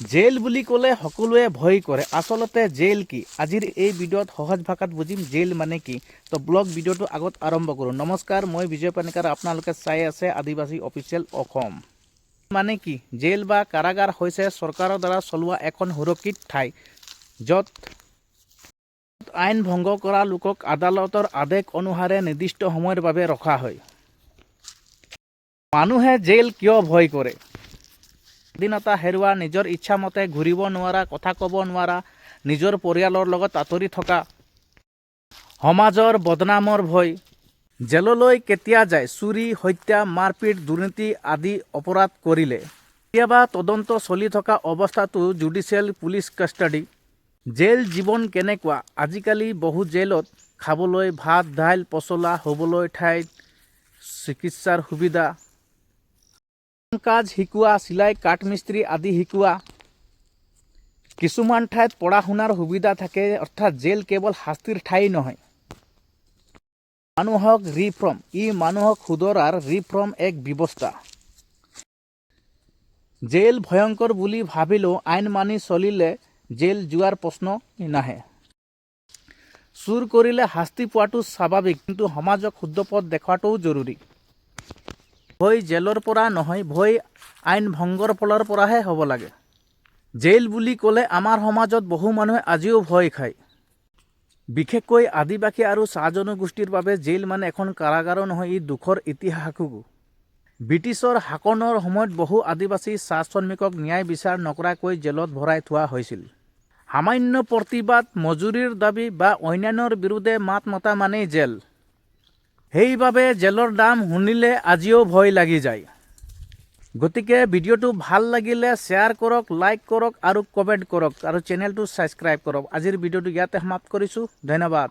Gel বুলি ক'লে সকলোৱে ভয় কৰে। আচলতে জেল কি? আজিৰ এই ভিডিঅ'ত সহজ ভাষাত বুজিম জেল মানে কি। তো ব্লগ ভিডিঅ'টো আগত আৰম্ভ কৰোঁ। নমস্কাৰ, মই বিজয় পানিকাৰ, আপোনালোকে চাই আছে আদিবাসী অফিচিয়েল অসম। মানে কি? জেল বা কাৰাগাৰ হৈছে চৰকাৰৰ দ্বাৰা চলোৱা এখন সুৰক্ষিত ঠাই, য'ত আইন ভংগ কৰা লোকক আদালতৰ আদেশ অনুসাৰে নিৰ্দিষ্ট সময়ৰ বাবে ৰখা হয়। মানুহে জেল কিয় ভয় কৰে? স্বাধীনতা হেৰুৱা, নিজৰ ইচ্ছামতে ঘূৰিব নোৱাৰা, কথা ক'ব নোৱাৰা, নিজৰ পৰিয়ালৰ লগত আঁতৰি থকা, সমাজৰ বদনামৰ ভয়। জেললৈ কেতিয়া যায়? চুৰি, হত্যা, মাৰপিট, দুৰ্নীতি আদি অপৰাধ কৰিলে। কেতিয়াবা তদন্ত চলি থকা অৱস্থাতো জুডিচিয়েল পুলিচ কাষ্টাডি। জেল জীৱন কেনেকুৱা? আজিকালি বহু জেলত খাবলৈ ভাত, দাইল, পচলা, শুবলৈ ঠাই, চিকিৎসাৰ সুবিধা, কাজ শিকোৱা, চিলাই, কাঠমিস্ত্ৰী আদি শিকোৱা। কিছুমান ঠাইত পঢ়া শুনাৰ সুবিধা থাকে। অৰ্থাৎ জেল কেৱল শাস্তিৰ ঠাই নহয়। মানুহক ৰিফৰ্ম, ই মানুহক শুধৰাৰ ৰিফৰ্ম এক ব্যৱস্থা। জেল ভয়ংকৰ বুলি ভাবিলেও আইন মানি চলিলে জেল যোৱাৰ প্ৰশ্ন নাহে। চুৰ কৰিলে শাস্তি পোৱাটো স্বাভাৱিক, কিন্তু সমাজক শুদ্ধ পথ দেখুৱাটোও জৰুৰী। ভয় জেলৰ পৰা নহয়, ভয় আইন ভংগৰ ফলৰ পৰাহে হ'ব লাগে। জেল বুলি ক'লে আমাৰ সমাজত বহু মানুহে আজিও ভয় খায়। বিশেষকৈ আদিবাসী আৰু চাহ জনগোষ্ঠীৰ বাবে জেল মানে এখন কাৰাগাৰো নহয়, ই দুখৰ ইতিহাসো। ব্ৰিটিছৰ শাসনৰ সময়ত বহু আদিবাসী চাহ শ্ৰমিকক ন্যায় বিচাৰ নকৰাকৈ জেলত ভৰাই থোৱা হৈছিল। সামান্য প্ৰতিবাদ, মজুৰিৰ দাবী বা অন্যান্যৰ বিৰুদ্ধে মাত মতা মানেই জেল। সেইবাবে জেলৰ নাম শুনিলে আজিও ভয় লাগি যায়। গতিকে ভিডিঅ'টো ভাল লাগিলে শ্বেয়াৰ কৰক, লাইক কৰক আৰু কমেণ্ট কৰক আৰু চেনেলটো ছাবস্ক্ৰাইব কৰক। আজিৰ ভিডিঅ'টো ইয়াতে সমাপ্ত কৰিছোঁ। ধন্যবাদ।